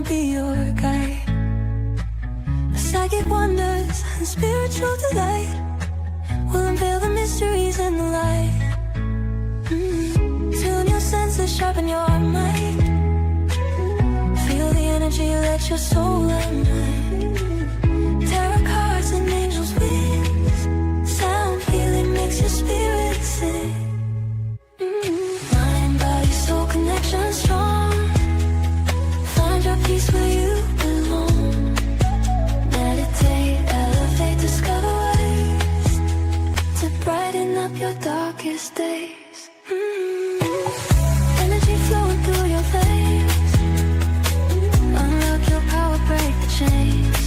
be your guide. Psychic wonders and spiritual delight will unveil the mysteries in the light. Tune your senses, sharpen your mind. Feel the energy, let your soul unwind. Tarot cards and angels' wings. Sound healing makes your spirit sing. Mind, body, soul connection strong. Find your peace where you belong. Meditate, elevate, discover ways to brighten up your darkest days. Energy flowing through your veins. Unlock your power, break the chains.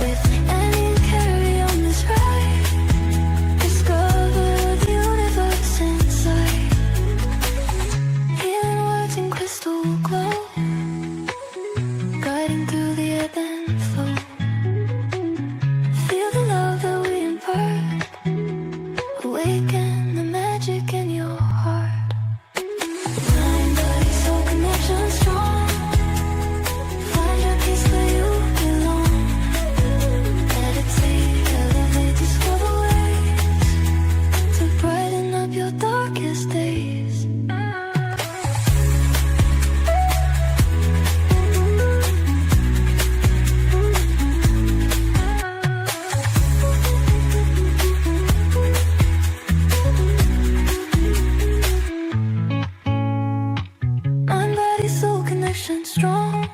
With Annie and Kerrie on this ride, discover the universe inside. Healing words in crystal glow, guiding through the ebb and flow. Feel the love that we impart. Awaken the magic in your heart. Mind, body, soul connection strong. Find your peace where you belong. Meditate, elevate, discover ways to brighten up your darkest days. Mind, body, soul connection strong.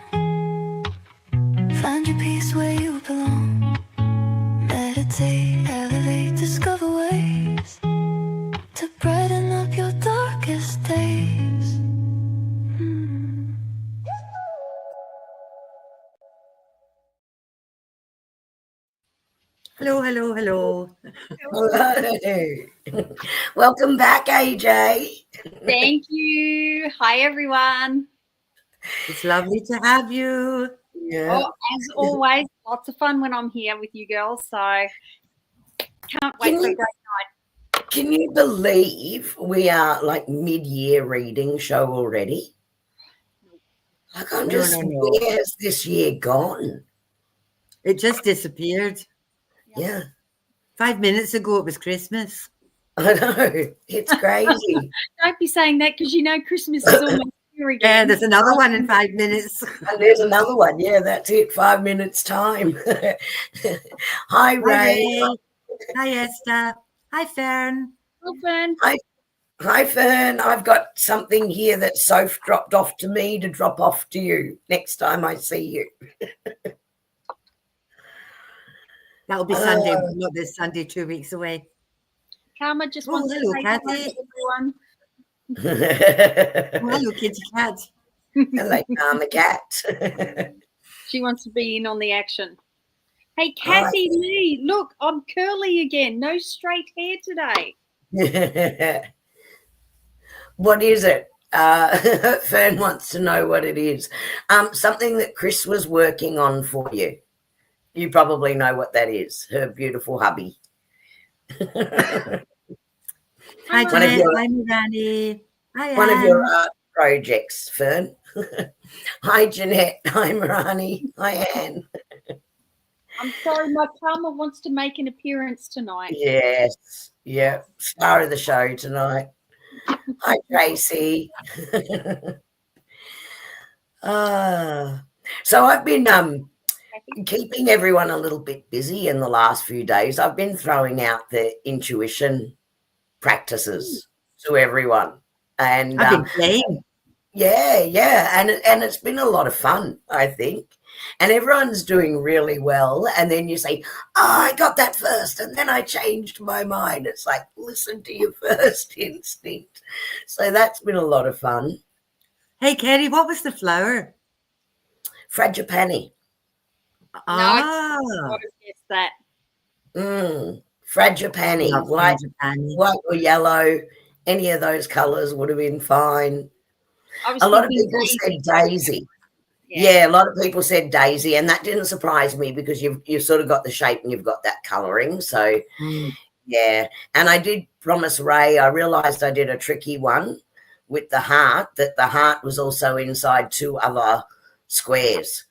Find your peace where you belong. Meditate, elevate, discover ways to brighten up your darkest days. Hello, hello, hello. Hello. Welcome back, AJ. Thank you. Hi, everyone. It's lovely to have you. Yeah. Oh, as always, lots of fun when I'm here with you girls. So can't wait for a great night. Can you believe we are like mid-year reading show already? Like I'm just, No. where's this year gone? It just disappeared. Yeah. 5 minutes ago, it was Christmas. I know. It's crazy. Don't be saying that because you know Christmas is almost here Yeah, again. there's another one in 5 minutes. And there's another one. Yeah, that's it. 5 minutes time. Hi, Ray. Hi, Esther. Hi, Fern. Open. Hi, Fern. I've got something here that Soph dropped off to me to drop off to you next time I see you. That'll be Sunday, not this Sunday, 2 weeks away. Karma just Oh, wants hello, to say Kathy. hello to everyone. Oh, hello, kitty cat. Hello, Karma Cat. She wants to be in on the action. Hey, Kathy Lee, look, I'm curly again. No straight hair today. What is it? Fern wants to know what it is. Something that Chris was working on for you. You probably know what that is. Her beautiful hubby. Hi, One of Jeanette. your- Hi, Mirani. Hi, One of your Anne. art projects, Fern. Hi, Jeanette. Hi, Marani. Hi, Anne. I'm sorry, my Karma wants to make an appearance tonight. Yes. Yeah. Star of the show tonight. Hi, Tracy. So I've been keeping everyone a little bit busy in the last few days. I've been throwing out the intuition practices to everyone. And I've been playing. yeah. And it's been a lot of fun, I think. And everyone's doing really well. And then you say, I got that first. And then I changed my mind. It's like, listen to your first instinct. So that's been a lot of fun. Hey, Kerrie, what was the flower? Frangipani. Ah, What is that? Frangipani. love White frangipani. or yellow. Any of those colours would have been fine. I was A lot of thinking people daisy. said daisy. Yeah, a lot of people said daisy, and that didn't surprise me because you've sort of got the shape and you've got that colouring. So, yeah. And I did promise Ray, I realised I did a tricky one with the heart, that the heart was also inside two other squares,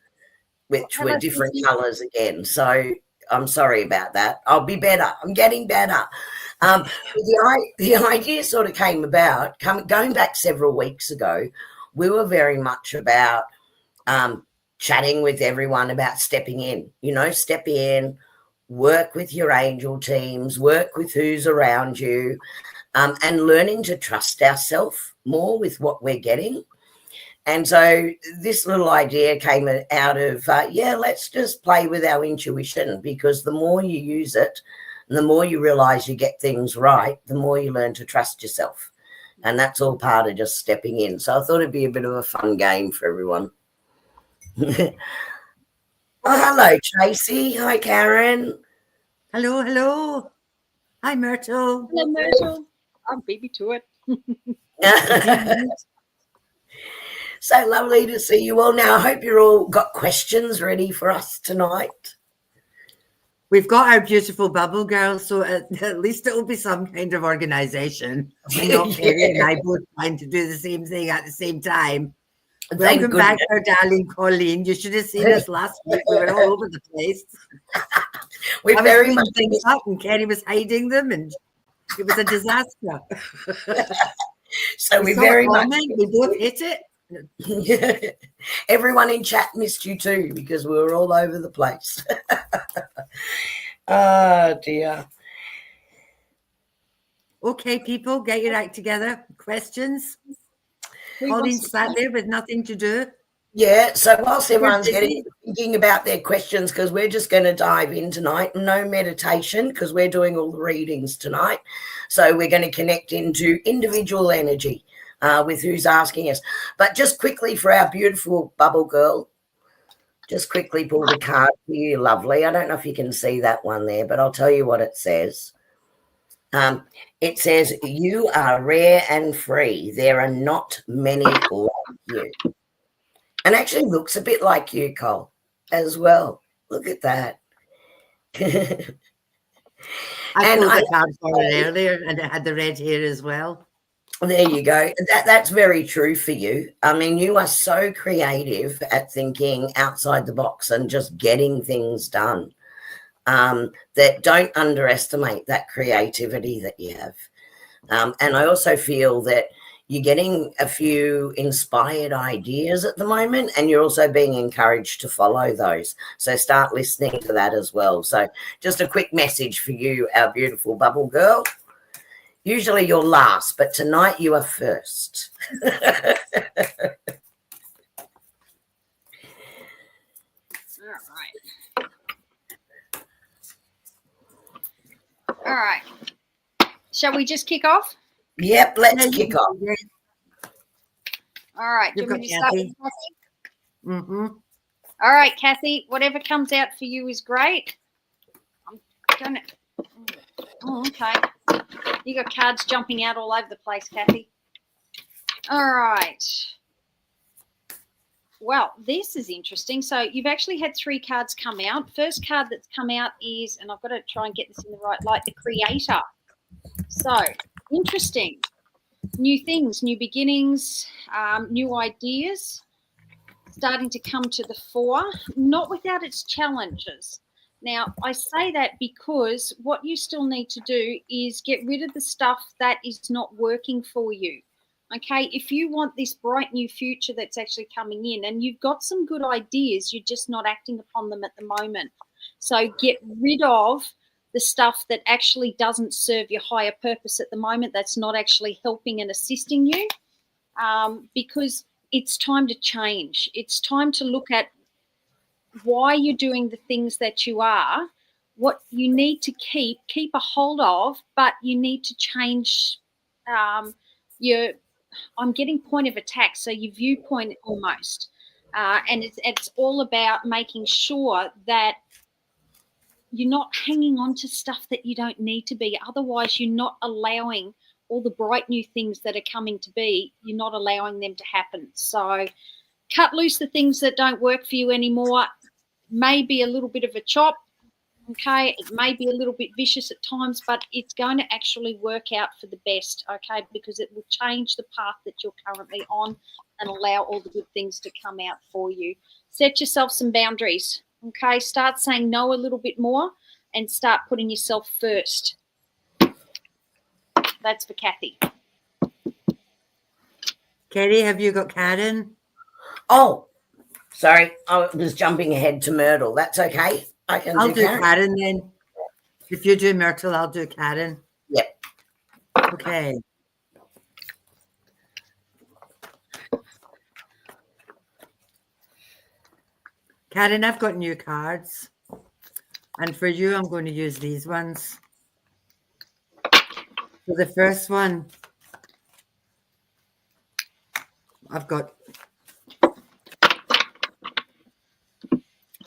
which Have were a different busy- colours again. So I'm sorry about that. I'll be better. I'm getting better. The idea sort of came about, going back several weeks ago. We were very much about chatting with everyone about stepping in, step in, work with your angel teams, work with who's around you, and learning to trust ourselves more with what we're getting. And so this little idea came out of, let's just play with our intuition, because the more you use it and the more you realize you get things right, the more you learn to trust yourself. And that's all part of just stepping in. So I thought it'd be a bit of a fun game for everyone. Oh, hello, Tracy. Hi, Karen. Hello, hello. Hi, Myrtle. Hello, Myrtle. I'm baby to it. So lovely to see you all. Now, I hope you're all got questions ready for us tonight. We've got our beautiful bubble girl, so at least it will be some kind of organisation. And not Kerrie and I both trying to do the same thing at the same time. Welcome back, our darling Colleen. You should have seen us last week. We were all over the place. We're very much things up, and Kerrie was hiding them, and it was a disaster. So we very much we both hit it. Everyone in chat missed you too, because we were all over the place. Oh dear. Okay, people, get your act together. Questions? Colleen sat there with nothing to do. Yeah, so whilst everyone's thinking about their questions, because we're just going to dive in tonight, no meditation, because we're doing all the readings tonight. So we're going to connect into individual energy with who's asking us. But just quickly for our beautiful bubble girl, just quickly pull the card for you, lovely. I don't know if you can see that one there, but I'll tell you what it says. It says, you are rare and free. There are not many like you. And actually looks a bit like you, Cole, as well. Look at that. I pulled the card for it earlier, and it had the red hair as well. There you go. That's very true for you. I mean, you are so creative at thinking outside the box and just getting things done. That don't underestimate that creativity that you have. And I also feel that you're getting a few inspired ideas at the moment, and you're also being encouraged to follow those. So start listening to that as well. So just a quick message for you, our beautiful bubble girl. Usually you're last, but tonight you are first. All right. Shall we just kick off? Yep, let's kick off. All right. Do you want me to start with Kathy? Mm-hmm. All right, Kathy. Whatever comes out for you is great. I'm gonna. Oh, okay. You got cards jumping out all over the place, Kathy. All right. Well, this is interesting. So you've actually had 3 cards come out. First card that's come out is, and I've got to try and get this in the right light, the Creator. So interesting. New things, new beginnings, new ideas starting to come to the fore, not without its challenges. Now, I say that because what you still need to do is get rid of the stuff that is not working for you. Okay, if you want this bright new future that's actually coming in, and you've got some good ideas, you're just not acting upon them at the moment. So get rid of the stuff that actually doesn't serve your higher purpose at the moment, that's not actually helping and assisting you, because it's time to change. It's time to look at why you're doing the things that you are, what you need to keep a hold of, but you need to change your, I'm getting point of attack, so your viewpoint almost. And it's all about making sure that you're not hanging on to stuff that you don't need to be. Otherwise, you're not allowing all the bright new things that are coming to be, you're not allowing them to happen. So cut loose the things that don't work for you anymore. Maybe a little bit of a chop, okay? It may be a little bit vicious at times, but it's going to actually work out for the best, okay? Because it will change the path that you're currently on and allow all the good things to come out for you. Set yourself some boundaries, okay? Start saying no a little bit more and start putting yourself first. That's for Kathy. Kerrie, have you got Karen? Oh, sorry, I was jumping ahead to Myrtle. That's okay. I can I'll do do Karen. Karen then. If you do Myrtle, I'll do Karen. Yep. Okay. Karen, I've got new cards. And for you, I'm going to use these ones. So the first one, I've got.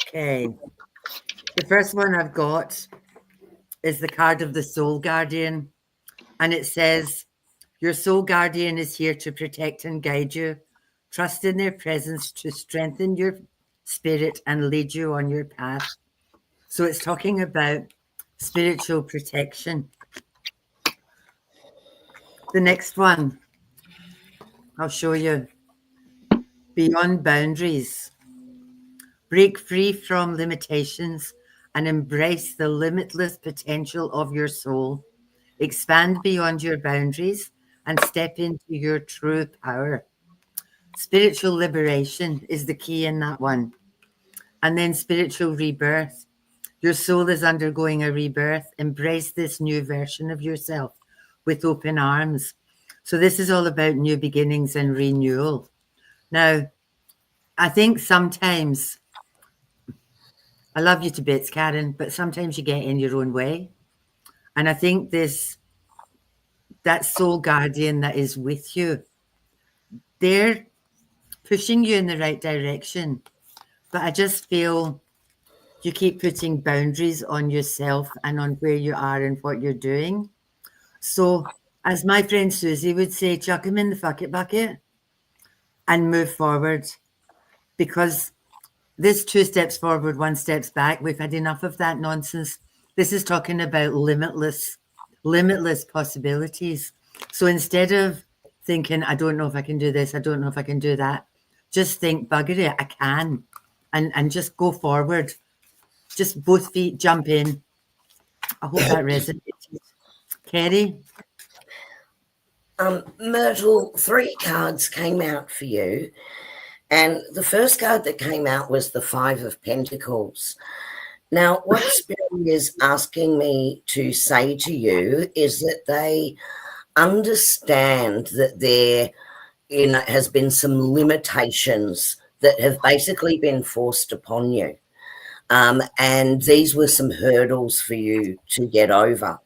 Okay. The first one I've got is the card of the Soul Guardian. And it says, your Soul Guardian is here to protect and guide you. Trust in their presence to strengthen your spirit and lead you on your path. So it's talking about spiritual protection. The next one, I'll show you. Beyond boundaries. Break free from limitations and embrace the limitless potential of your soul. Expand beyond your boundaries and step into your true power. Spiritual liberation is the key in that one. And then spiritual rebirth. Your soul is undergoing a rebirth. Embrace this new version of yourself with open arms. So this is all about new beginnings and renewal. Now, I think sometimes, I love you to bits, Karen, but sometimes you get in your own way. And I think that soul guardian that is with you, they're pushing you in the right direction. But I just feel you keep putting boundaries on yourself and on where you are and what you're doing. So, as my friend Susie would say, chuck him in the bucket and move forward. Because this 2 steps forward, 1 steps back, we've had enough of that nonsense. This is talking about limitless possibilities. So instead of thinking, I don't know if I can do this, I don't know if I can do that, just think, bugger it, I can. And just go forward. Just both feet jump in. I hope that resonates. Kerrie? Myrtle, 3 cards came out for you. And the first card that came out was the 5 of Pentacles. Now, what Spirit is asking me to say to you is that they understand that there has been some limitations that have basically been forced upon you. And these were some hurdles for you to get over.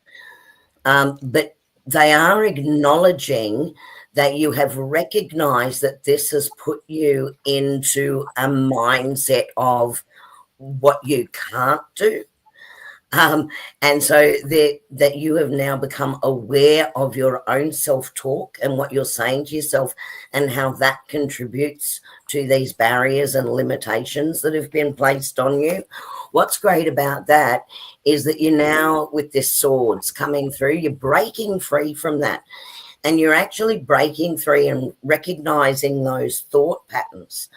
But they are acknowledging that you have recognized that this has put you into a mindset of what you can't do. And so that you have now become aware of your own self-talk and what you're saying to yourself and how that contributes to these barriers and limitations that have been placed on you. What's great about that is that you're now, with this swords coming through, you're breaking free from that. And you're actually breaking free and recognizing those thought patterns,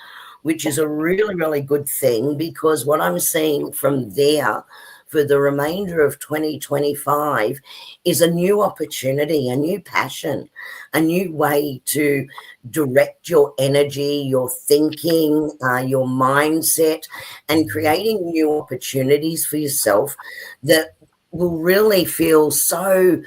which is a really, really good thing, because what I'm seeing from there for the remainder of 2025 is a new opportunity, a new passion, a new way to direct your energy, your thinking, your mindset, and creating new opportunities for yourself that will really feel so,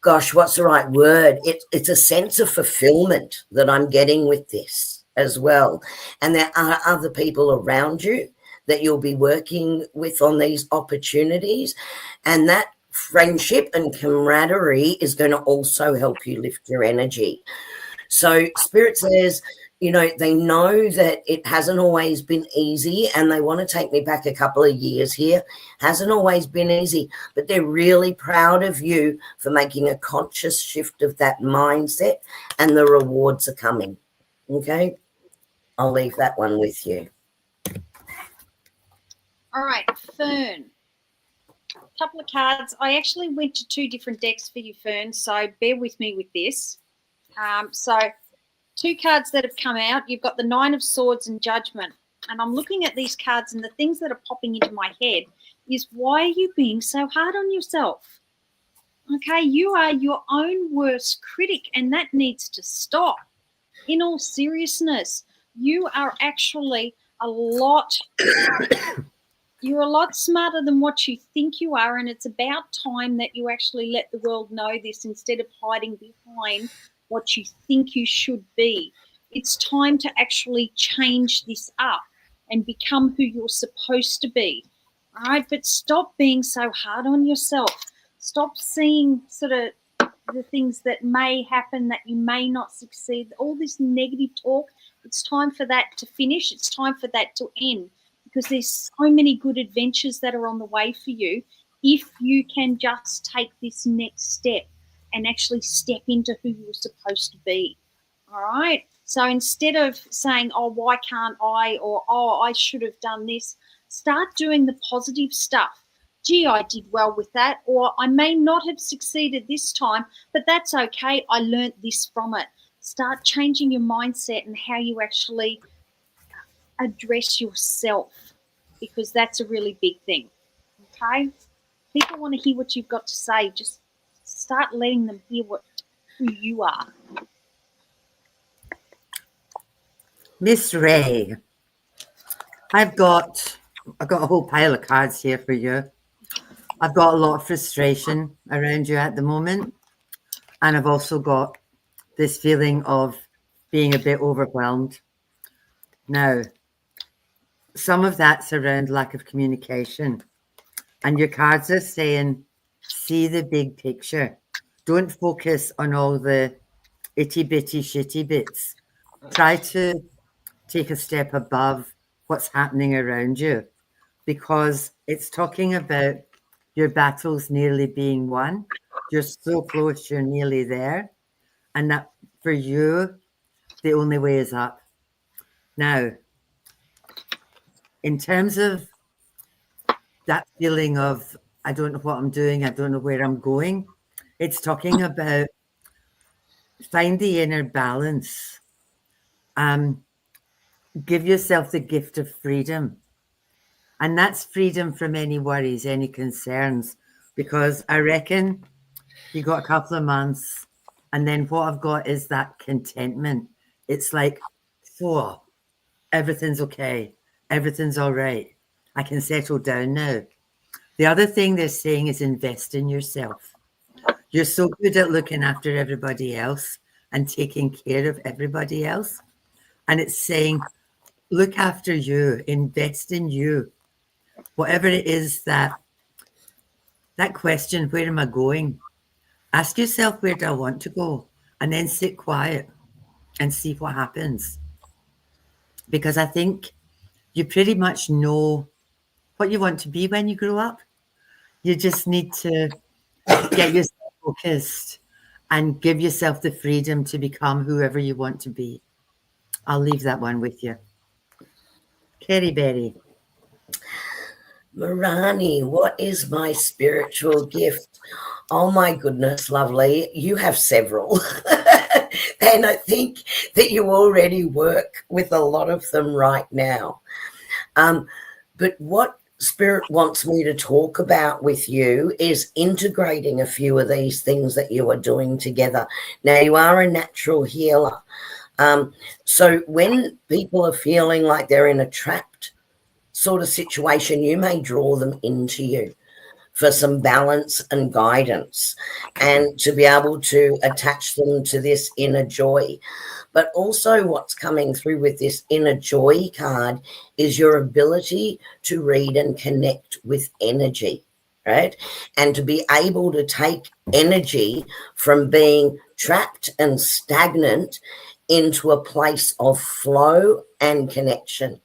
gosh, what's the right word? It's a sense of fulfillment that I'm getting with this as well. And there are other people around you that you'll be working with on these opportunities. And that friendship and camaraderie is going to also help you lift your energy. So Spirit says, they know that it hasn't always been easy, and they want to take me back a couple of years here. Hasn't always been easy, but they're really proud of you for making a conscious shift of that mindset, and the rewards are coming. Okay? I'll leave that one with you. All right, Fern. A couple of cards. I actually went to 2 different decks for you, Fern, so bear with me with this. So 2 cards that have come out. You've got the 9 of Swords and Judgment. And I'm looking at these cards, and the things that are popping into my head is, why are you being so hard on yourself? Okay, you are your own worst critic, and that needs to stop. In all seriousness, you are actually you're a lot smarter than what you think you are, and it's about time that you actually let the world know this instead of hiding behind what you think you should be. It's time to actually change this up and become who you're supposed to be. All right, but stop being so hard on yourself. Stop seeing sort of the things that may happen, that you may not succeed, all this negative talk. It's time for that to finish. It's time for that to end, because there's so many good adventures that are on the way for you if you can just take this next step and actually step into who you're supposed to be. All right? So instead of saying, oh, why can't I? Or, oh, I should have done this, start doing the positive stuff. Gee, I did well with that. Or I may not have succeeded this time, but that's okay. I learned this from it. Start changing your mindset and how you actually address yourself, because that's a really big thing. Okay? People want to hear what you've got to say. Just start letting them hear who you are. Miss Ray, I've got a whole pile of cards here for you. I've got a lot of frustration around you at the moment, and I've also got this feeling of being a bit overwhelmed. Now, some of that's around lack of communication, and your cards are saying, see the big picture. Don't focus on all the itty bitty shitty bits. Try to take a step above what's happening around you, because it's talking about your battles nearly being won. You're so close, you're nearly there. And that for you, the only way is up. Now, in terms of that feeling of, I don't know what I'm doing, I don't know where I'm going, it's talking about find the inner balance. Give yourself the gift of freedom. And that's freedom from any worries, any concerns, because I reckon you got a couple of months, and then what I've got is that contentment. It's like, oh, everything's okay. Everything's all right. I can settle down now. The other thing they're saying is invest in yourself. You're so good at looking after everybody else and taking care of everybody else. And it's saying, look after you, invest in you. Whatever it is that question, where am I going? Ask yourself, where do I want to go? And then sit quiet and see what happens. Because I think you pretty much know what you want to be when you grow up. You just need to get yourself focused and give yourself the freedom to become whoever you want to be. I'll leave that one with you. Kerrie Berry. Marani, what is my spiritual gift? Oh my goodness, lovely. You have several. And I think that you already work with a lot of them right now. But what Spirit wants me to talk about with you is integrating a few of these things that you are doing together. Now, you are a natural healer. So when people are feeling like they're in a trapped sort of situation, you may draw them into you for some balance and guidance, and to be able to attach them to this inner joy. But also what's coming through with this inner joy card is your ability to read and connect with energy, right? And to be able to take energy from being trapped and stagnant into a place of flow and connection.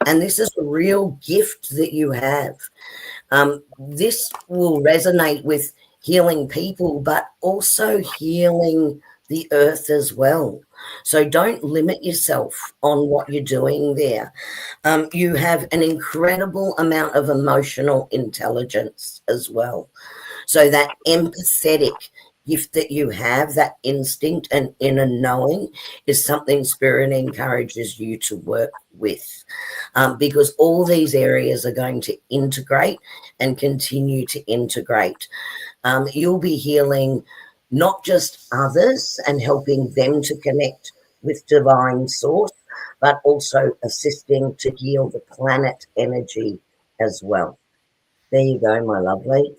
And this is a real gift that you have. This will resonate with healing people, but also healing the earth as well. So don't limit yourself on what you're doing there. You have an incredible amount of emotional intelligence as well. So that empathetic, gift that you have, that instinct and inner knowing, is something Spirit encourages you to work with, because all these areas are going to integrate and continue to integrate. You'll be healing not just others and helping them to connect with divine source, but also assisting to heal the planet energy as well. There you go, my lovely.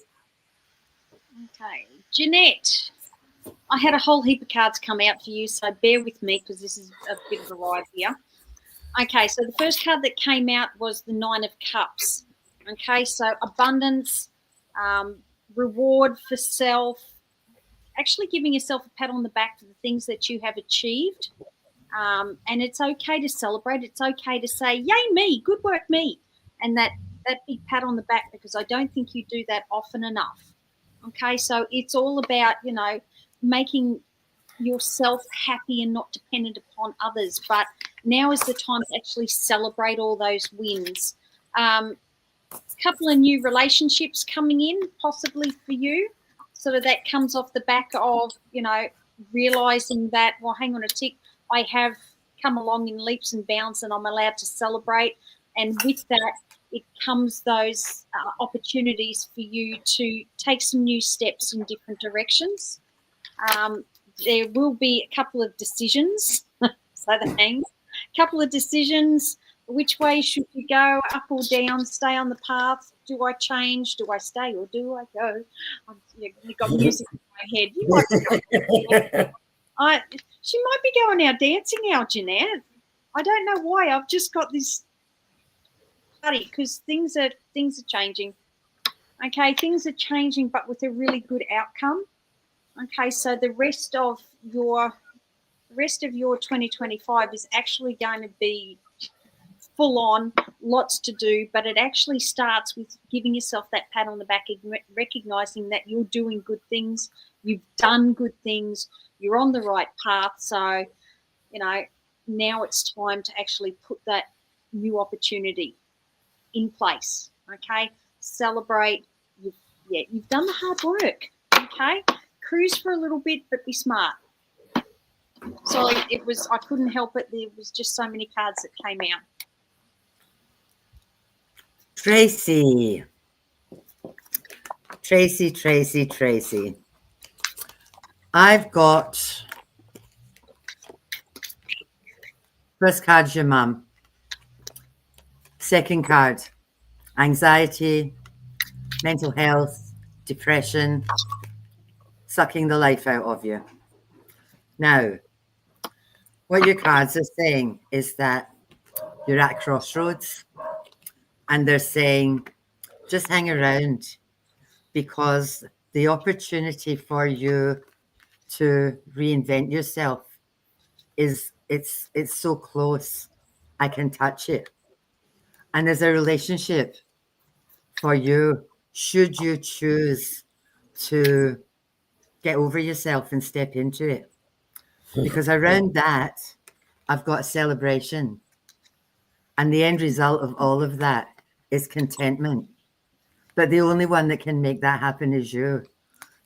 Okay, Jeanette, I had a whole heap of cards come out for you, so bear with me because this is a bit of a ride here. Okay, so the first card that came out was the Nine of Cups. Okay, so abundance, reward for self, actually giving yourself a pat on the back for the things that you have achieved. And it's okay to celebrate. It's okay to say, yay me, good work me. And that big pat on the back, because I don't think you do that often enough. Okay, so it's all about, making yourself happy and not dependent upon others. But now is the time to actually celebrate all those wins. Couple of new relationships coming in, possibly for you. Sort of that comes off the back of, realizing that, well, hang on a tick, I have come along in leaps and bounds and I'm allowed to celebrate. And with that, it comes those opportunities for you to take some new steps in different directions. There will be a couple of decisions, so the hang, couple of decisions. Which way should you go, up or down, stay on the path? Do I change? Do I stay or do I go? You've got music in my head. You might be she might be going out dancing now, Jeanette. I don't know why. I've just got this party because things are changing. Okay, things are changing, but with a really good outcome. Okay, so the rest of your 2025 is actually going to be full on, lots to do, but it actually starts with giving yourself that pat on the back, recognizing that you're doing good things, you've done good things, you're on the right path. So, now it's time to actually put that new opportunity in place. Okay, celebrate. You've done the hard work. Okay, cruise for a little bit, but be smart. Sorry, I couldn't help it. There was just so many cards that came out. Tracy. I've got first card's your mum. Second card, anxiety, mental health, depression, sucking the life out of you. Now, what your cards are saying is that you're at a crossroads, and they're saying just hang around, because the opportunity for you to reinvent yourself it's so close. I can touch it. And there's a relationship for you, should you choose to get over yourself and step into it. Because around that, I've got celebration. And the end result of all of that is contentment. But the only one that can make that happen is you.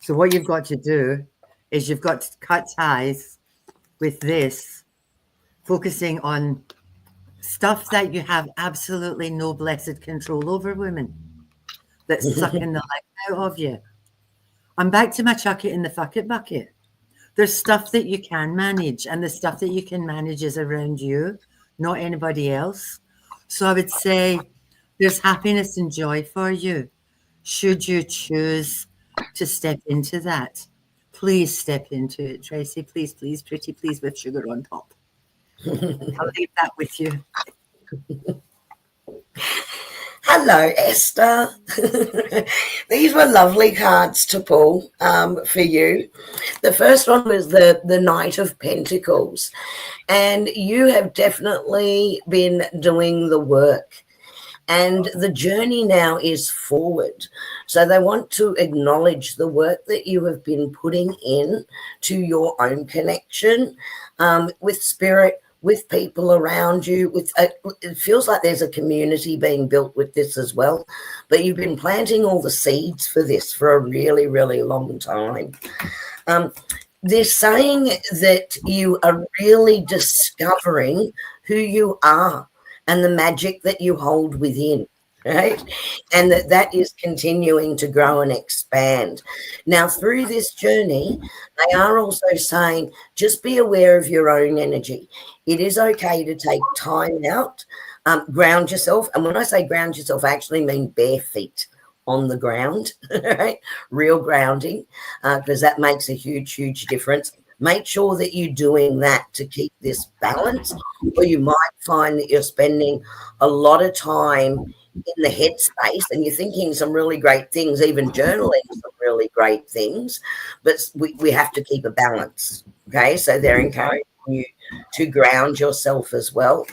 So what you've got to do is you've got to cut ties with this, focusing on stuff that you have absolutely no blessed control over, women, that's sucking the life out of you. I'm back to my chuck it in the fuck it bucket. There's stuff that you can manage, and the stuff that you can manage is around you, not anybody else. So I would say there's happiness and joy for you. Should you choose to step into that, please step into it, Tracy. Please, please, pretty please, with sugar on top. I'll leave that with you. Hello, Esther. These were lovely cards to pull for you. The first one was the Knight of Pentacles. And you have definitely been doing the work. And the journey now is forward. So they want to acknowledge the work that you have been putting in to your own connection with spirit, with people around you. It feels like there's a community being built with this as well. But you've been planting all the seeds for this for a really, really long time. They're saying that you are really discovering who you are and the magic that you hold within, right? And that is continuing to grow and expand. Now, through this journey, they are also saying just be aware of your own energy. It is okay to take time out, ground yourself. And when I say ground yourself, I actually mean bare feet on the ground, right? Real grounding, because that makes a huge, huge difference. Make sure that you're doing that to keep this balance, or you might find that you're spending a lot of time in the headspace and you're thinking some really great things, even journaling some really great things, but we have to keep a balance. Okay, so they're encouraging you to ground yourself as well.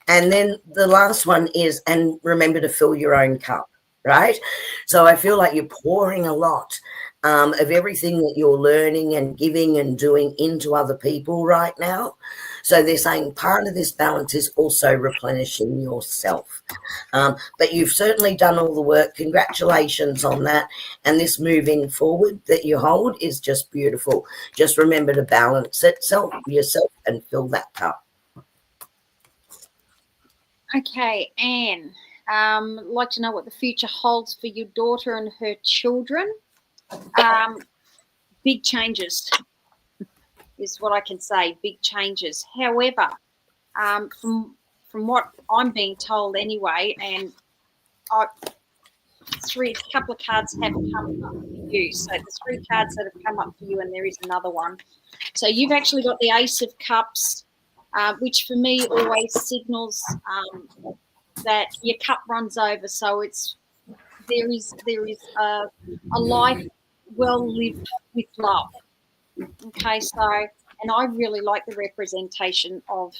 And then the last one is, and remember to fill your own cup, right? So I feel like you're pouring a lot of everything that you're learning and giving and doing into other people right now. So they're saying part of this balance is also replenishing yourself. But you've certainly done all the work. Congratulations on that. And this moving forward that you hold is just beautiful. Just remember to balance yourself and fill that cup. Okay, Anne, I'd like to know what the future holds for your daughter and her children. Big changes is what I can say, big changes. However, from what I'm being told anyway, and a couple of cards have come up for you. So there's 3 cards that have come up for you, and there is another one. So you've actually got the Ace of Cups, which for me always signals that your cup runs over. So there is a life well lived with love. Okay, so, and I really like the representation of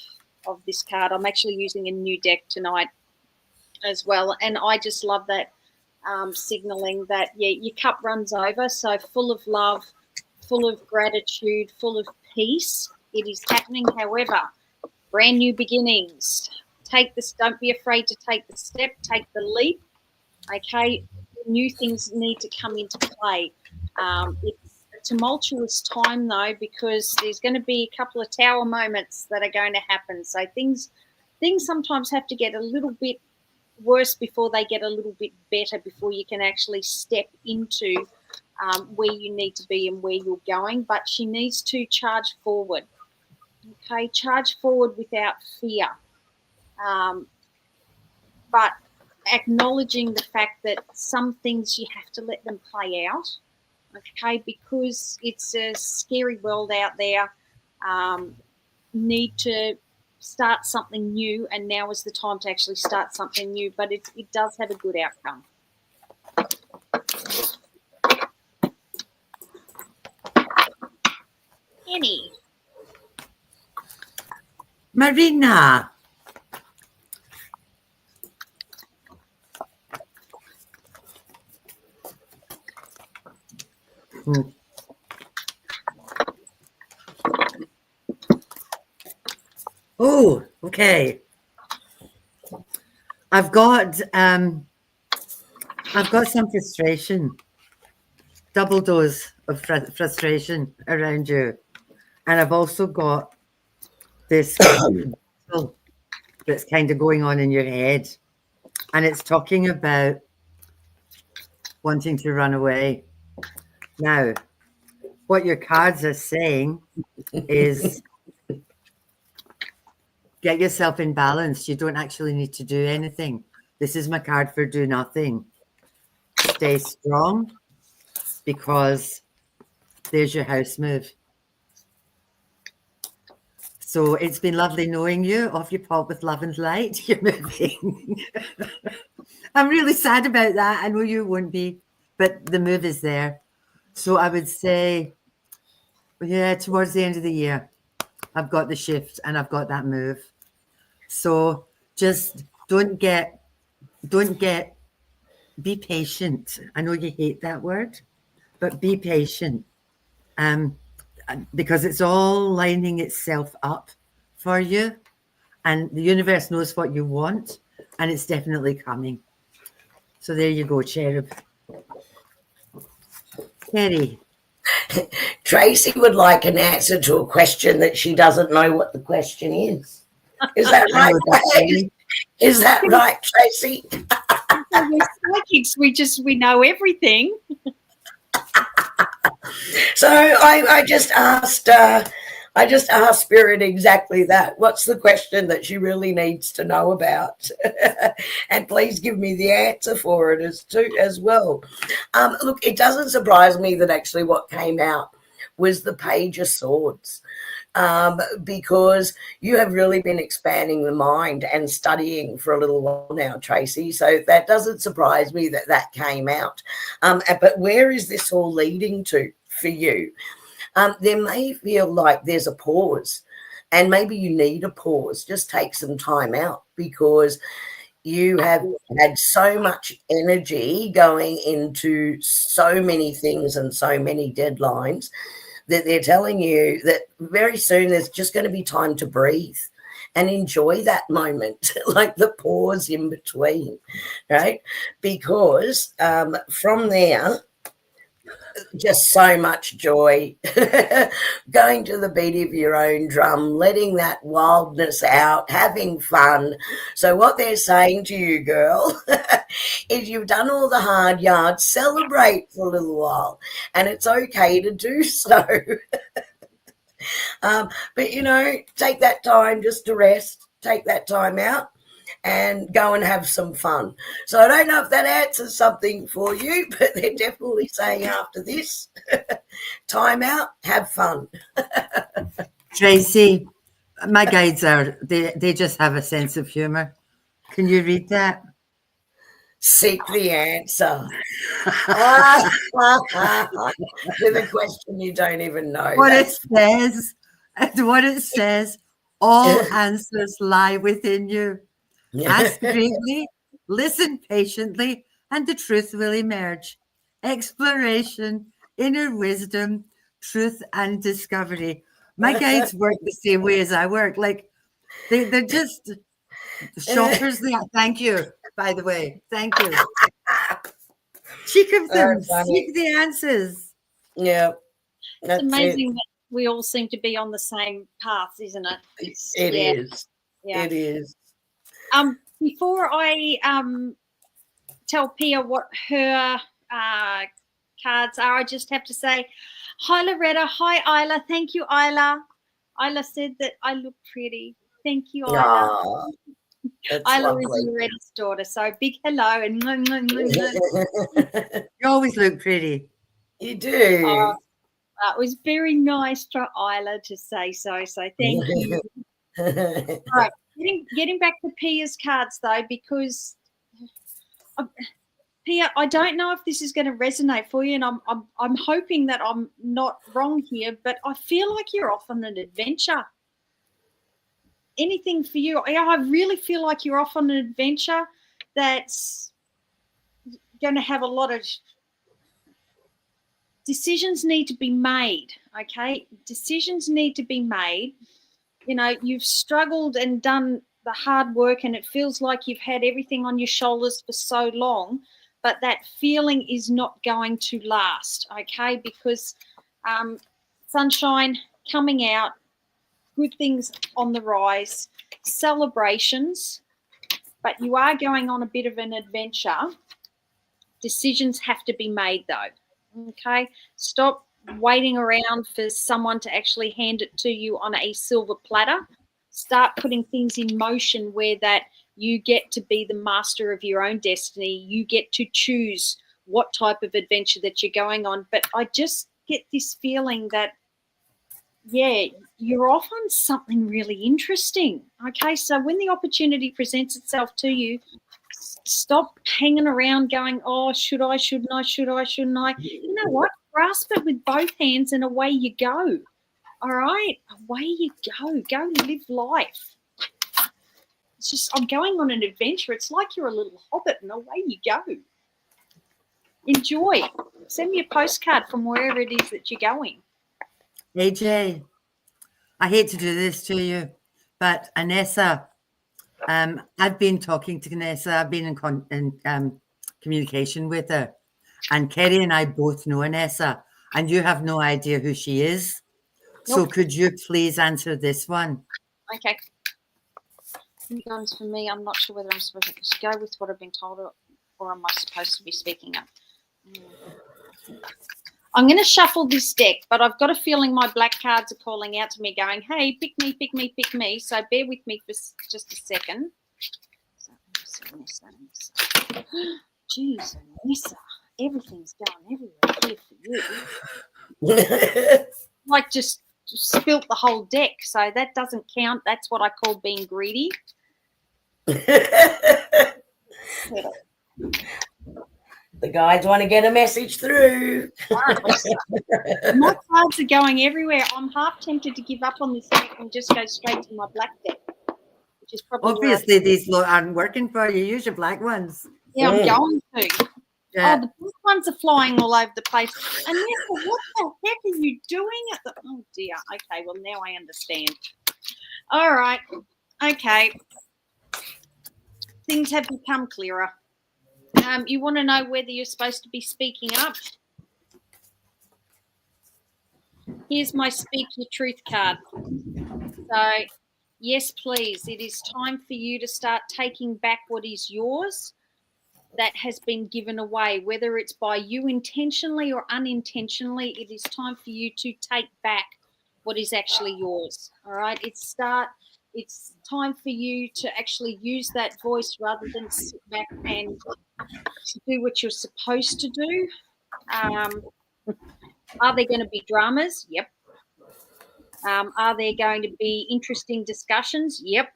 this card. I'm actually using a new deck tonight as well, and I just love that signaling that, yeah, your cup runs over. So full of love, full of gratitude, full of peace. It is happening. However, brand new beginnings. Take this. Don't be afraid to take the step. Take the leap. Okay, new things need to come into play. It's a tumultuous time though, because there's going to be a couple of tower moments that are going to happen. So things sometimes have to get a little bit worse before they get a little bit better, before you can actually step into where you need to be and where you're going. But she needs to charge forward. Okay, charge forward without fear. But acknowledging the fact that some things you have to let them play out, okay, because it's a scary world out there. Need to start something new, and now is the time to actually start something new, but it does have a good outcome. Annie. Marina. Oh, okay. I've got some frustration, double dose of frustration around you, and I've also got this that's kind of going on in your head, and it's talking about wanting to run away. Now, what your cards are saying is get yourself in balance. You don't actually need to do anything. This is my card for do nothing. Stay strong, because there's your house move. So it's been lovely knowing you. Off you pop with love and light. You're moving. I'm really sad about that. I know you won't be, but the move is there. So I would say, yeah, towards the end of the year, I've got the shift and I've got that move. So just be patient. I know you hate that word, but be patient. Because it's all lining itself up for you, and the universe knows what you want, and it's definitely coming. So there you go, cherub. Kerrie. Tracy would like an answer to a question that she doesn't know what the question is. Is that I right? know that, Kerrie. Is that right, Tracy? We're psychics. We know everything. So I just asked Spirit exactly that. What's the question that she really needs to know about? And please give me the answer for it as well. Look, it doesn't surprise me that actually what came out was the Page of Swords. Because you have really been expanding the mind and studying for a little while now, Tracy. So that doesn't surprise me that that came out. But where is this all leading to for you? There may feel like there's a pause, and maybe you need a pause. Just take some time out because you have had so much energy going into so many things and so many deadlines that they're telling you that very soon there's just going to be time to breathe and enjoy that moment, like the pause in between, right? Because from there, just so much joy, going to the beat of your own drum, letting that wildness out, having fun. So what they're saying to you, girl, is you've done all the hard yards, celebrate for a little while, and it's okay to do so. But, take that time just to rest, take that time out and go and have some fun. So I don't know if that answers something for you, but they're definitely saying after this, time out, have fun. Tracy, my guides they just have a sense of humor. Can you read that? Seek the answer. With a question you don't even know. What it says, all answers lie within you. Ask bravely, listen patiently, and the truth will emerge. Exploration, inner wisdom, truth, and discovery. My guides work the same way as I work. Like they're just shoppers. Thank you, by the way. Thank you. Cheek of them. Seek the answers. Yeah. It's amazing that we all seem to be on the same path, isn't it? It is. Yeah. It is. Before I tell Pia what her cards are, I just have to say, hi, Loretta. Hi, Isla. Thank you, Isla. Isla said that I look pretty. Thank you, Isla. Oh, Isla is Loretta's daughter, so big hello and You always look pretty. You do. It was very nice for Isla to say so. So thank you. All right, getting back to Pia's cards though, because Pia, I don't know if this is going to resonate for you, and I'm hoping that I'm not wrong here, but I feel like you're off on an adventure. Anything for you? I really feel like you're off on an adventure that's going to have a lot of decisions need to be made. Okay, decisions need to be made. You've struggled and done the hard work, and it feels like you've had everything on your shoulders for so long, but that feeling is not going to last. Okay, because sunshine coming out, good things on the rise, celebrations, but you are going on a bit of an adventure. Decisions have to be made though. Okay, stop waiting around for someone to actually hand it to you on a silver platter. Start putting things in motion where that you get to be the master of your own destiny. You get to choose what type of adventure that you're going on. But I just get this feeling that, yeah, you're off on something really interesting. Okay, so when the opportunity presents itself to you, stop hanging around going, oh, should I, shouldn't I, should I, shouldn't I? You know what? Grasp it with both hands and away you go. All right? Away you go. Go live life. It's just, I'm going on an adventure. It's like you're a little hobbit and away you go. Enjoy. Send me a postcard from wherever it is that you're going. AJ, I hate to do this to you, but Anessa, I've been talking to Anessa. I've been in communication with her. And Kerrie and I both know Anessa. and you have no idea who she is. So Nope. could you please answer this one? Okay. New guns for me. I'm not sure whether I'm supposed to go with what I've been told or am I supposed to be speaking up? I'm going to shuffle this deck, but I've got a feeling my black cards are calling out to me going, hey, pick me, pick me, pick me. So bear with me for just a second. Jeez, Anissa, everything's going everywhere here for you. Like just spilt the whole deck, so that doesn't count. That's what I call being greedy. The guides want to get a message through. My cards are going everywhere. I'm half tempted to give up on this deck and just go straight to my black deck, which is probably Obviously, these aren't working for you. Use your black ones. yeah, I'm going to. Yeah. Oh, the black ones are flying all over the place. And what the heck are you doing at the? Oh dear. Okay, well now I understand. All right. Okay. Things have become clearer. You want to know whether you're supposed to be speaking up? Here's my Speak Your Truth card. So, yes, please. It is time for you to start taking back what is yours that has been given away, whether it's by you intentionally or unintentionally. It is time for you to take back what is actually yours. All right. It's time for you to actually use that voice rather than sit back and do what you're supposed to do. Are there going to be dramas? Yep. Are there going to be interesting discussions? Yep.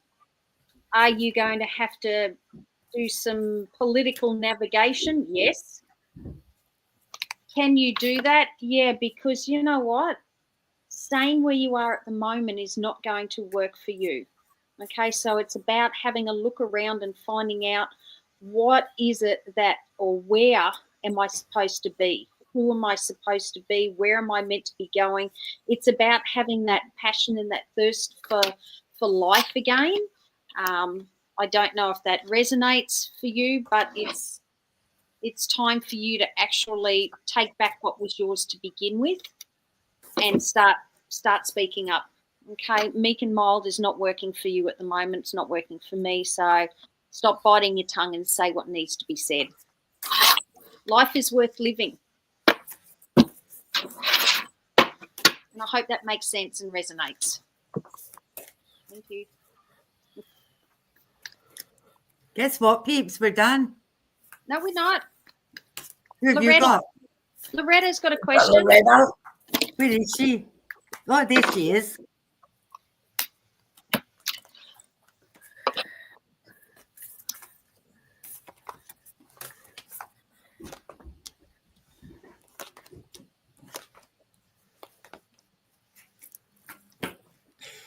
Are you going to have to do some political navigation? Yes. Can you do that? Yeah, because you know what? Staying where you are at the moment is not going to work for you. Okay, so it's about having a look around and finding out what is it that, or where am I supposed to be? Who am I supposed to be? Where am I meant to be going? It's about having that passion and that thirst for life again. I don't know if that resonates for you, but it's time for you to actually take back what was yours to begin with and start speaking up. Okay, meek and mild is not working for you at the moment. It's not working for me. So stop biting your tongue and say what needs to be said. Life is worth living. And I hope that makes sense and resonates. Thank you. Guess what, peeps? We're done. No, we're not. Who have you Loretta. got? Loretta's got a question. Loretta. Where is she? Oh, there she is.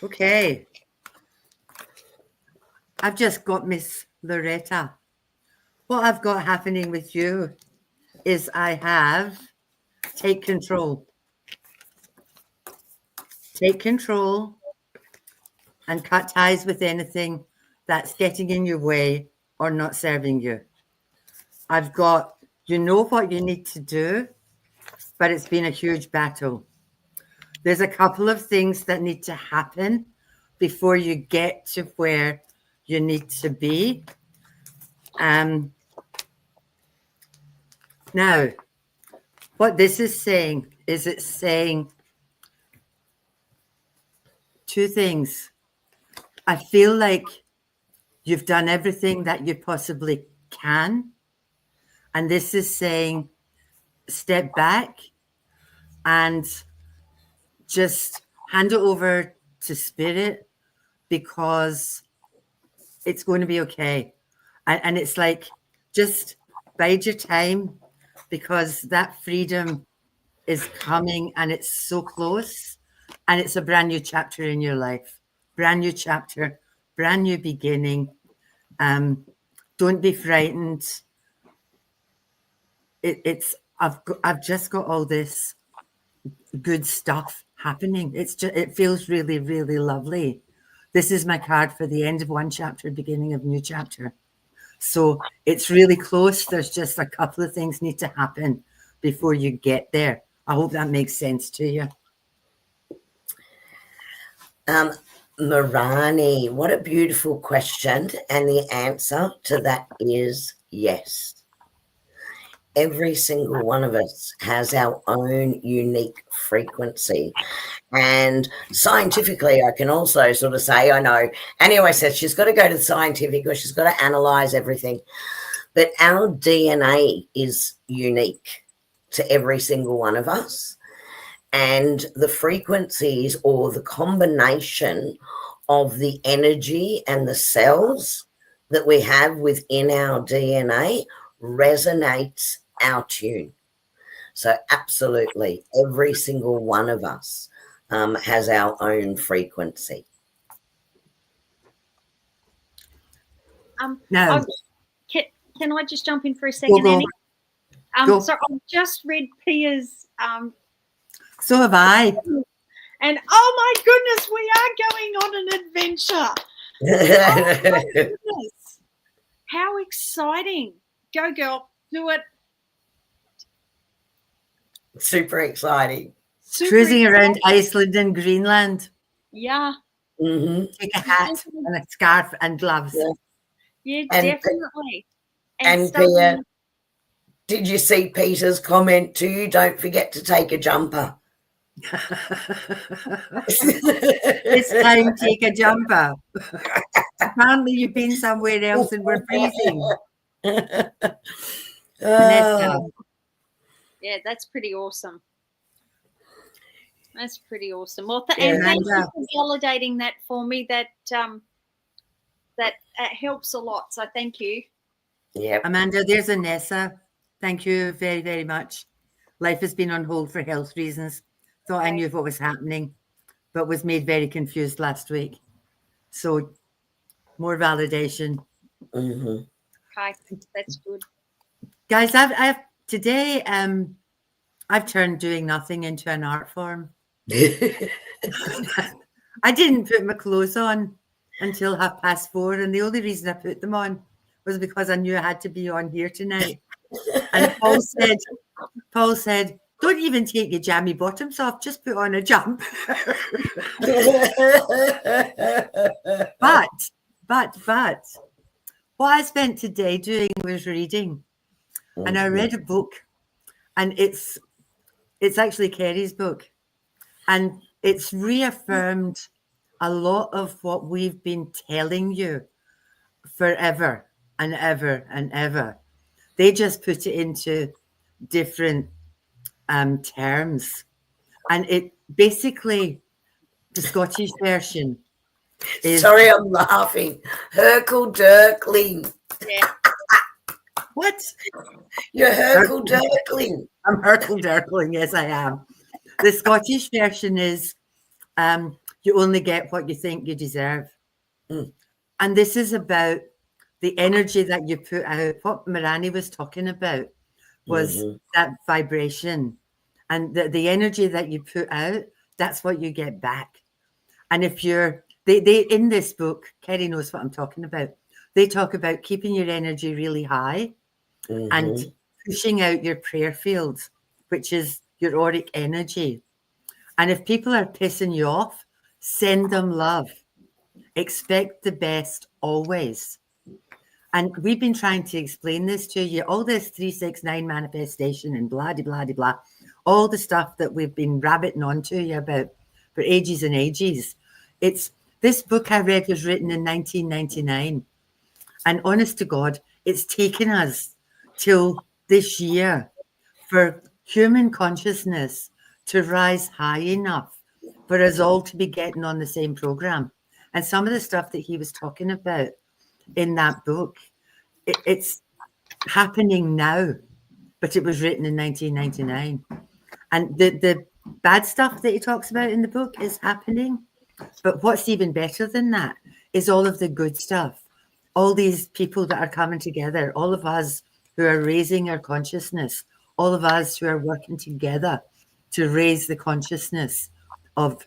Okay. I've just got Miss Loretta. What I've got happening with you is I have take control. Take control and cut ties with anything that's getting in your way or not serving you. I've got, you know what you need to do, but it's been a huge battle. There's a couple of things that need to happen before you get to where you need to be. Now, what this is saying is it's saying two things. I feel like you've done everything that you possibly can. And this is saying step back and just hand it over to spirit because it's going to be okay. And it's like, just bide your time because that freedom is coming and it's so close. And it's a brand new chapter in your life. Brand new chapter, brand new beginning. Don't be frightened. I've just got all this good stuff happening. It feels really, really lovely. This is my card for the end of one chapter, beginning of new chapter. So it's really close. There's just a couple of things need to happen before you get there. I hope that makes sense to you. Marani, what a beautiful question. And the answer to that is yes. Every single one of us has our own unique frequency. And scientifically, I can also sort of say, I know Annie always says she's got to go to the scientific or she's got to analyze everything. But our DNA is unique to every single one of us. And the frequencies or the combination of the energy and the cells that we have within our DNA resonates our tune. So absolutely, every single one of us has our own frequency. Now, Can I just jump in for a second, go. Annie? So I've just read Pia's So have I. and oh my goodness, we are going on an adventure. Oh my goodness. How exciting. Go girl, do it. Super exciting. Cruising around Iceland and Greenland. Yeah. Mm-hmm. Take a hat and a scarf and gloves. Yeah, And definitely. And Pia, did you see Peter's comment to you? Don't forget to take a jumper. It's time to take a jumper. Apparently you've been somewhere else and we're freezing. Yeah, that's pretty awesome. That's pretty awesome. Well, and thank you for validating that for me. That helps a lot. So thank you. Yeah, Amanda, there's Anessa. Thank you very, very much. Life has been on hold for health reasons. Thought I knew what was happening, but was made very confused last week. So more validation. Mm-hmm. Okay, that's good. Guys, today I've turned doing nothing into an art form. I didn't put my clothes on until 4:30, and the only reason I put them on was because I knew I had to be on here tonight. And Paul said, don't even take your jammy bottoms off, just put on a jump. But what I spent today doing was reading. And I read a book, and it's actually Kerrie's book. And it's reaffirmed a lot of what we've been telling you forever and ever and ever. They just put it into different terms. And it basically, the Scottish version is... Sorry, I'm laughing. Herkel-Dirkling. Yeah. What? You're Herkel-Dirkling. I'm Herkel-Dirkling, yes, I am. The Scottish version is you only get what you think you deserve. Mm. And this is about the energy that you put out. What Marani was talking about was that vibration. And the energy that you put out, that's what you get back. And if they in this book, Kerrie knows what I'm talking about. They talk about keeping your energy really high and pushing out your prayer field, which is your auric energy. And if people are pissing you off, send them love. Expect the best always. And we've been trying to explain this to you, all this 369 manifestation and blah, blah, blah, blah, all the stuff that we've been rabbiting on to you about for ages and ages. This book I read was written in 1999. And honest to God, it's taken us till this year for human consciousness to rise high enough for us all to be getting on the same program. And some of the stuff that he was talking about in that book, it's happening now, but it was written in 1999. And the bad stuff that he talks about in the book is happening. But what's even better than that is all of the good stuff. All these people that are coming together, all of us who are raising our consciousness, all of us who are working together to raise the consciousness of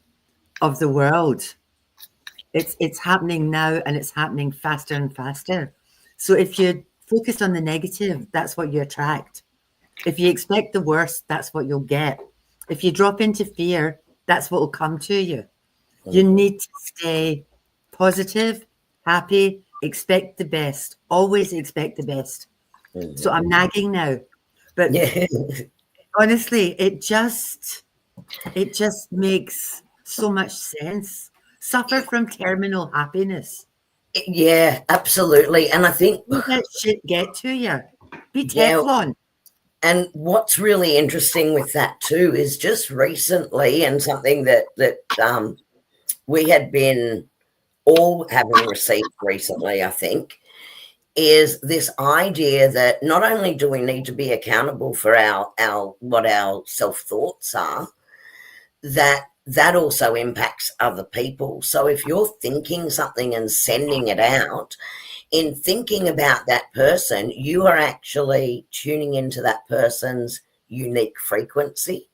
the world. It's happening now, and it's happening faster and faster. So if you focus on the negative, that's what you attract. If you expect the worst, that's what you'll get. If you drop into fear, that's what will come to you. You need to stay positive, happy, expect the best, always expect the best. So I'm nagging now, but Yeah. honestly, it just makes so much sense. Suffer from terminal happiness. Yeah, absolutely. And I think, Don't let shit get to you. Be yeah, Teflon. and what's really interesting with that too is just recently, and something that we had been all having received recently, I think, is this idea that not only do we need to be accountable for our what our self thoughts are, that also impacts other people. So if you're thinking something and sending it out, in thinking about that person, you are actually tuning into that person's unique frequency.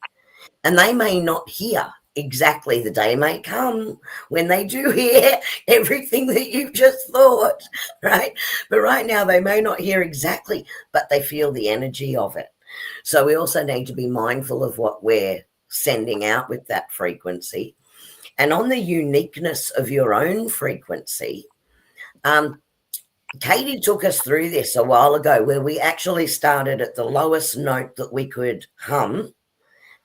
And they may not hear exactly, the day may come when they do hear everything that you've just thought, right? But right now, they may not hear exactly, but they feel the energy of it. So we also need to be mindful of what we're sending out with that frequency. And on the uniqueness of your own frequency, Katie took us through this a while ago, where we actually started at the lowest note that we could hum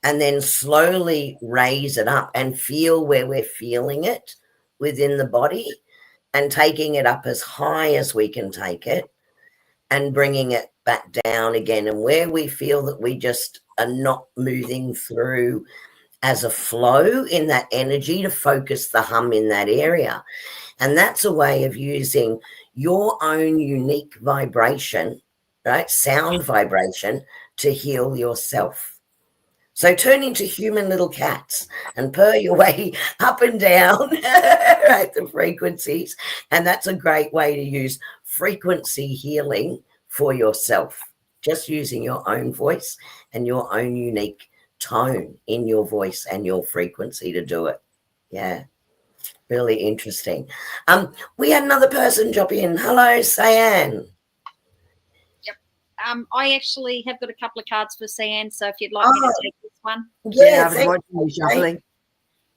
and then slowly raise it up and feel where we're feeling it within the body, and taking it up as high as we can take it and bringing it back down again. And where we feel that we just are not moving through as a flow in that energy, to focus the hum in that area. And that's a way of using your own unique vibration, right? Sound vibration, to heal yourself. So turn into human little cats and purr your way up and down, right, the frequencies. And that's a great way to use frequency healing for yourself, just using your own voice and your own unique tone in your voice and your frequency to do it. Yeah, really interesting. We had another person drop in. Hello, Cyan. I actually have got a couple of cards for Cyan, so if you'd like me to take this one. Yeah, I was thank watching you you. shuffling.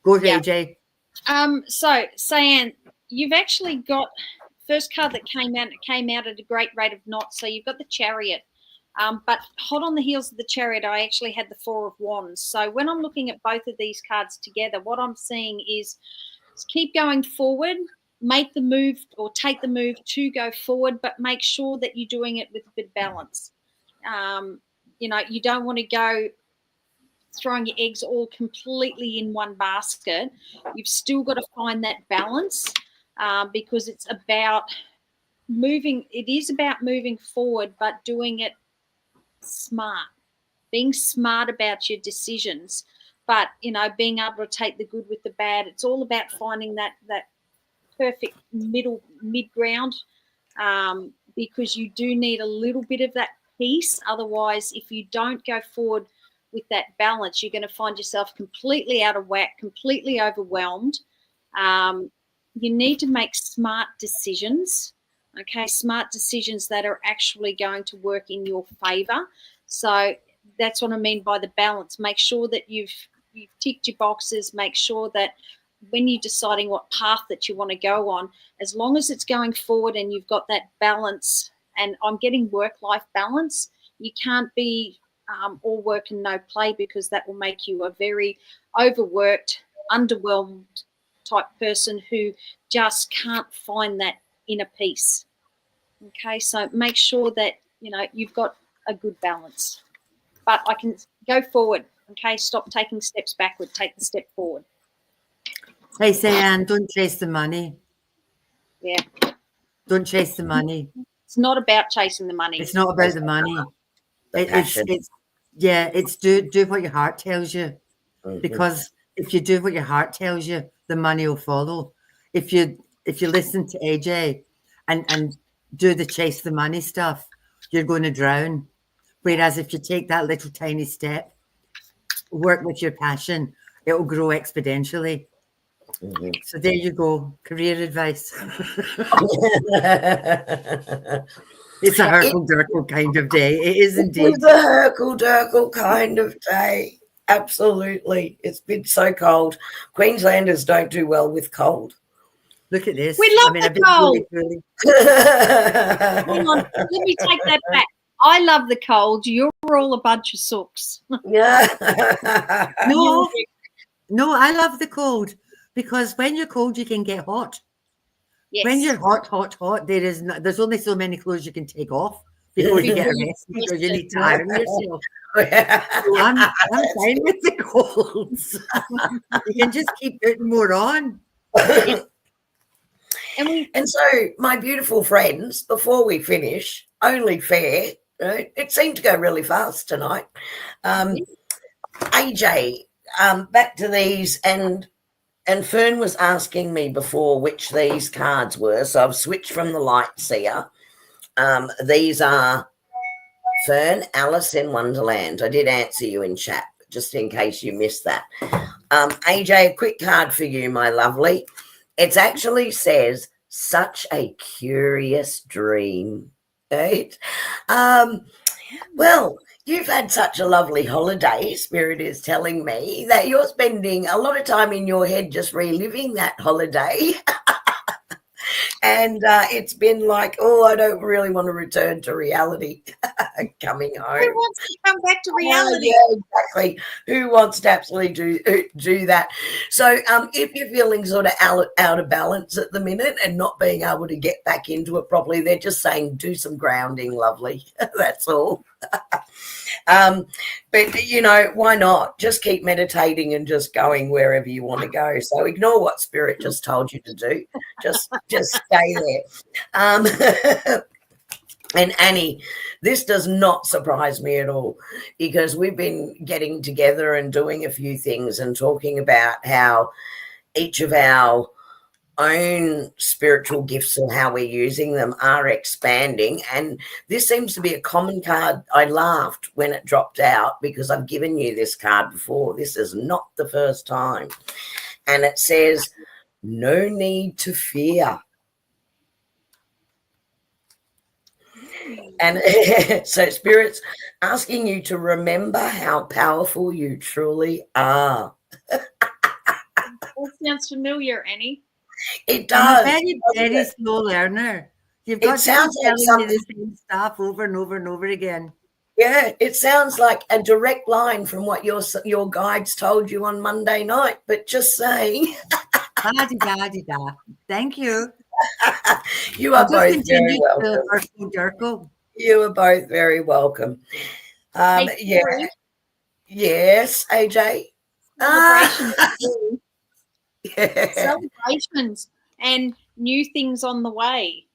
Go, Yeah. AJ. So Cyan, you've actually got first card that came out at a great rate of knots. So you've got the Chariot. But hot on the heels of the Chariot, I actually had the Four of Wands. So when I'm looking at both of these cards together, what I'm seeing is keep going forward, make the move or take the move to go forward, but make sure that you're doing it with a bit of balance. You don't want to go throwing your eggs all completely in one basket. You've still got to find that balance, because it's about moving. It is about moving forward, but doing it smart, being smart about your decisions, but being able to take the good with the bad. It's all about finding that perfect mid ground, because you do need a little bit of that peace. Otherwise, if you don't go forward with that balance, you're going to find yourself completely out of whack, completely overwhelmed. You need to make smart decisions. Okay, smart decisions that are actually going to work in your favor. So that's what I mean by the balance. Make sure that you've ticked your boxes. Make sure that when you're deciding what path that you want to go on, as long as it's going forward and you've got that balance, and I'm getting work-life balance, you can't be all work and no play, because that will make you a very overworked, underwhelmed type person who just can't find that inner peace. Okay, so make sure that you've got a good balance. But I can go forward. Okay, stop taking steps backward. Take the step forward. Hey, Cyan, don't chase the money. Yeah. Don't chase the money. It's not about chasing the money. It's not about the money. It's do what your heart tells you. Mhm. Because if you do what your heart tells you, the money will follow. If you listen to AJ and do the chase the money stuff, you're going to drown. Whereas if you take that little tiny step, work with your passion, it will grow exponentially. Mhm. So there you go, career advice. It's a hurkle-durkle kind of day. It is indeed. It's a hurkle-durkle kind of day. Absolutely. It's been so cold. Queenslanders don't do well with cold. Look at this. We love I've the been cold. really Hang on, let me take that back. I love the cold. You're all a bunch of sooks. Yeah. No, no, I love the cold because when you're cold, you can get hot. Yes. When you're hot, there's only so many clothes you can take off before you get arrested or you need to iron yourself. So I'm fine with the colds. You can just keep putting more on. And so, my beautiful friends, before we finish, only fair, right? It seemed to go really fast tonight. AJ, back to these, and Fern was asking me before which these cards were, so I've switched from the Light Seer. These are Fern, Alice in Wonderland. I did answer you in chat, just in case you missed that. AJ, a quick card for you, my lovely. It actually says, such a curious dream, right? Well, you've had such a lovely holiday, Spirit is telling me, that you're spending a lot of time in your head just reliving that holiday. And it's been like, oh, I don't really want to return to reality coming home. Who wants to come back to reality? Yeah, exactly. Who wants to absolutely do that? So if you're feeling sort of out of balance at the minute and not being able to get back into it properly, they're just saying do some grounding, lovely. That's all. But, you know, why not? Just keep meditating and just going wherever you want to go. So ignore what Spirit just told you to do. Just stay there. And Annie, this does not surprise me at all because we've been getting together and doing a few things and talking about how each of our own spiritual gifts and how we're using them are expanding. And this seems to be a common card. I laughed when it dropped out because I've given you this card before. This is not the first time. And it says, no need to fear. And so Spirit's asking you to remember how powerful you truly are. That sounds familiar, Annie. It does. I'm a very slow learner. You've got to keep telling me the same stuff over and over and over again. Yeah, it sounds like a direct line from what your guides told you on Monday night, but just saying. Da-di-da-di-da. Thank you. You are both very welcome. You are both very welcome. Hey, yeah. Kerrie. Yes, AJ. Celebrations. Yeah. Celebrations and new things on the way.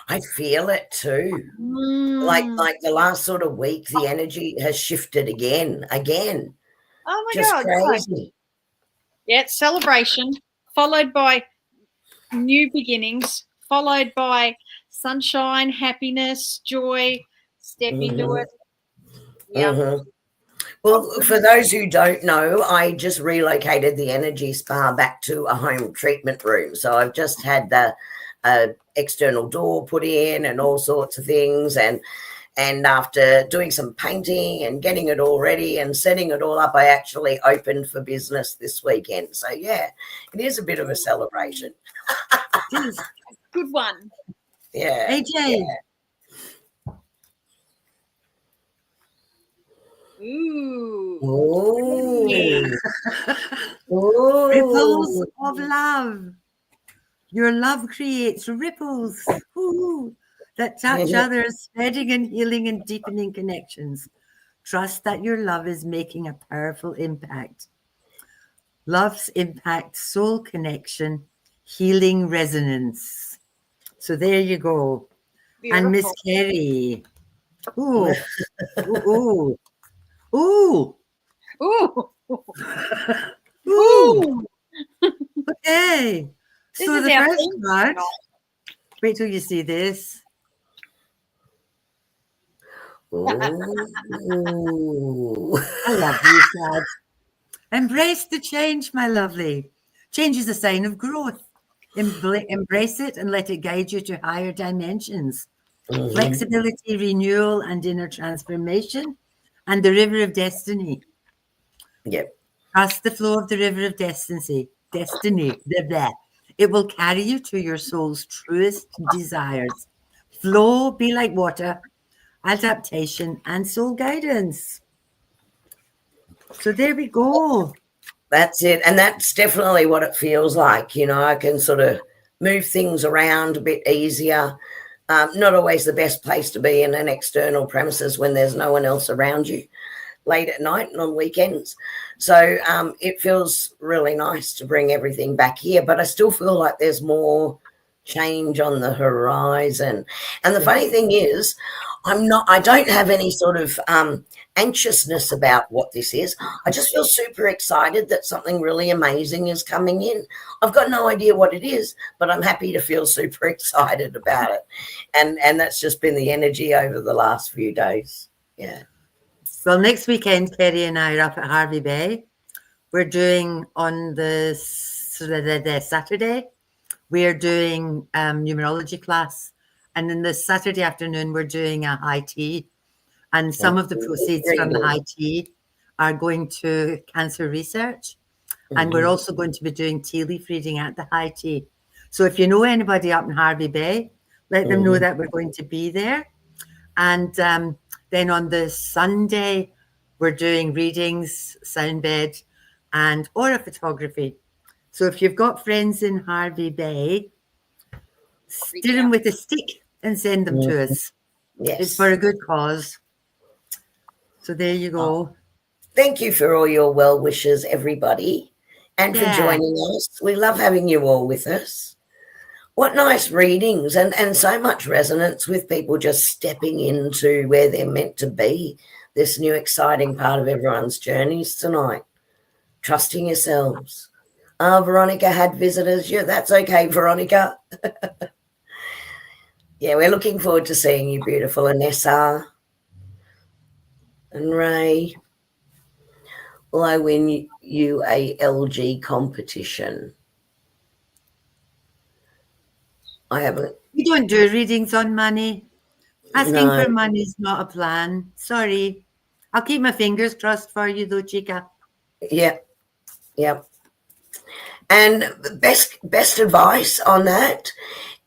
I feel it too. Mm. Like the last sort of week, the energy has shifted again. Oh my Just God. crazy. Yeah, celebration, followed by new beginnings, followed by sunshine, happiness, joy, step into it. Yeah. Mm-hmm. Well, for those who don't know, I just relocated the energy spa back to a home treatment room. So I've just had the external door put in and all sorts of things. And after doing some painting and getting it all ready and setting it all up, I actually opened for business this weekend. So, yeah, it is a bit of a celebration. Good one. Yeah. AJ. Yeah. Ooh. Ooh. Ripples of love. Your love creates ripples that touch others, spreading and healing and deepening connections. Trust that your love is making a powerful impact. Love's impact, soul connection, healing resonance. So there you go. Beautiful. And Miss Kerrie. Ooh. Ooh. Ooh. Ooh. Ooh. Okay. This So is the our first theme card, tonight. wait till you see this. Ooh. I love these cards. Embrace the change, my lovely. Change is a sign of growth. Embrace it and let it guide you to higher dimensions. Mm-hmm. Flexibility, renewal, and inner transformation, and the river of destiny. Yep. Trust the flow of the river of destiny. Blah, blah. It will carry you to your soul's truest desires. Flow, be like water, adaptation, and soul guidance. So there we go. That's it. And that's definitely what it feels like. You know, I can sort of move things around a bit easier. Not always the best place to be in an external premises when there's no one else around you late at night and on weekends. So it feels really nice to bring everything back here, but I still feel like there's more change on the horizon. And the funny thing is, I don't have any sort of anxiousness about what this is. I just feel super excited that something really amazing is coming in. I've got no idea what it is, but I'm happy to feel super excited about it. And that's just been the energy over the last few days. Yeah. Well, next weekend, Kerrie and I are up at Harvey Bay. We're doing on the Saturday, we're doing numerology class. And then the Saturday afternoon, we're doing a high tea. And some of the proceeds from the high tea are going to cancer research. And we're also going to be doing tea leaf reading at the high tea. So if you know anybody up in Harvey Bay, let them know that we're going to be there. And then on the Sunday, we're doing readings, sound bed, and aura photography. So if you've got friends in Harvey Bay, steer them with a stick and send them to us. Yes. It's for a good cause. So there you go. Thank you for all your well wishes, everybody, and for joining us. We love having you all with us. What nice readings and so much resonance with people just stepping into where they're meant to be. This new exciting part of everyone's journeys tonight. Trusting yourselves. Veronica had visitors. Yeah, that's okay, Veronica. Yeah, we're looking forward to seeing you, beautiful Anessa and Ray. Will I win you a LG competition? I haven't. We don't do readings on money. Asking No. for money is not a plan. Sorry. I'll keep my fingers crossed for you though, Chica. Yep. And the best advice on that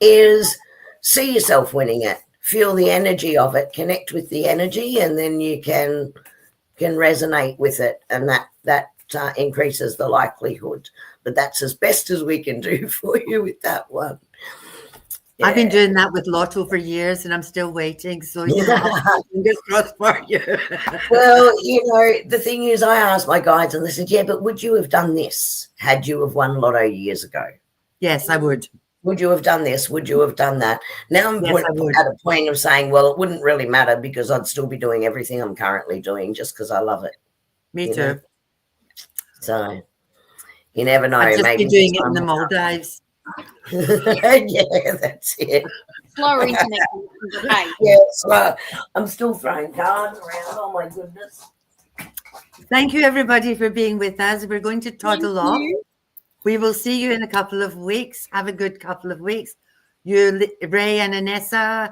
is see yourself winning it. Feel the energy of it. Connect with the energy, and then you can resonate with it, and that increases the likelihood. But that's as best as we can do for you with that one. Yeah. I've been doing that with Lotto for years and I'm still waiting. So fingers crossed for you. Well, you know, the thing is, I asked my guides and they said, yeah, but would you have done this had you have won Lotto years ago? Yes, I would. Would you have done this? Would you have done that? Now I'm at a point of saying, well, it wouldn't really matter because I'd still be doing everything I'm currently doing just because I love it. Me too. Know? So you never know. I'd just maybe be doing it in the Maldives. Yeah, that's it. Slower internet. Hey. Yeah, slow. I'm still throwing cards around. Oh my goodness. Thank you, everybody, for being with us. We're going to toddle off. We will see you in a couple of weeks. Have a good couple of weeks. You, Ray and Anessa,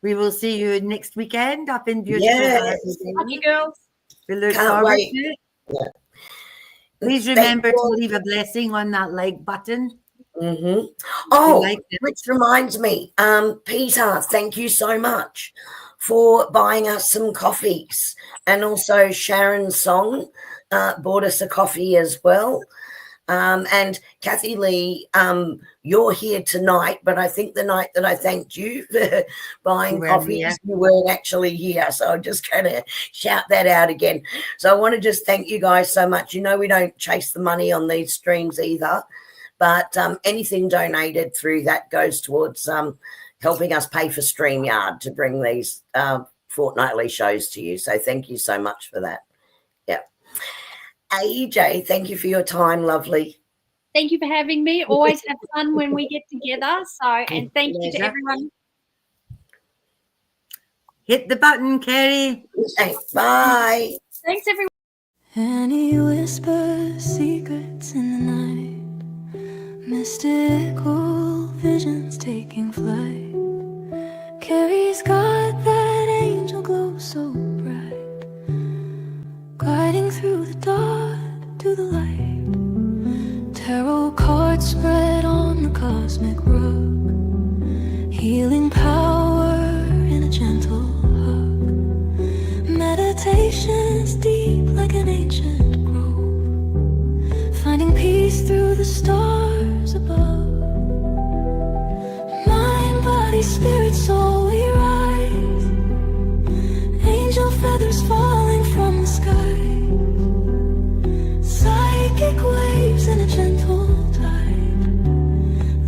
we will see you next weekend up in beautiful. Yes. Love you, girls. We look Can't forward wait. to it. Yeah. Please remember to leave a blessing on that like button. Mm-hmm. Oh, like which reminds me, Peter, thank you so much for buying us some coffees. And also Sharon Song bought us a coffee as well. And Kathy Lee, you're here tonight, but I think the night that I thanked you for buying coffees, you weren't actually here. So I'm just going to shout that out again. So I want to just thank you guys so much. You know, we don't chase the money on these streams either, but anything donated through that goes towards helping us pay for StreamYard to bring these fortnightly shows to you. So thank you so much for that. Yeah. AJ, thank you for your time, lovely. Thank you for having me. Always have fun when we get together. So, and thank you to everyone. Hit the button, Kerrie. Okay, bye. Thanks, everyone. And he whispers secrets in the night, mystical visions taking flight. Kerrie's got that angel glow so bright, gliding through the dark. to the light. Tarot cards spread on the cosmic rug. Healing power in a gentle hug. Meditations deep like an ancient grove. Finding peace through the stars above. Mind, body, spirit, soul, we rise. Angel feathers falling from the sky. Psychic waves in a gentle tide.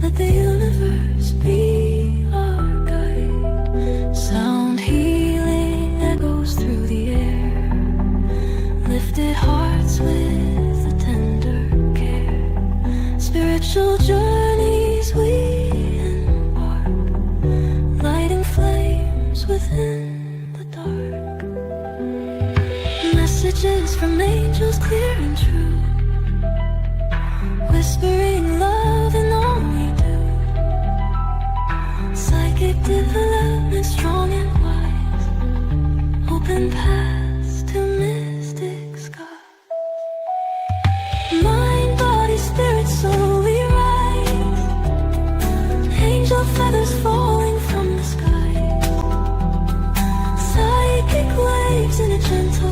Let the universe be our guide. Sound healing echoes through the air. Lifted hearts with a tender care. Spiritual journeys we embark. Lighting flames within the dark. Messages from angels clear and true. Whispering love in all we do. Psychic development strong and wise. Open paths to mystic skies. Mind, body, spirit, soul, we rise. Angel feathers falling from the sky. Psychic waves in a gentle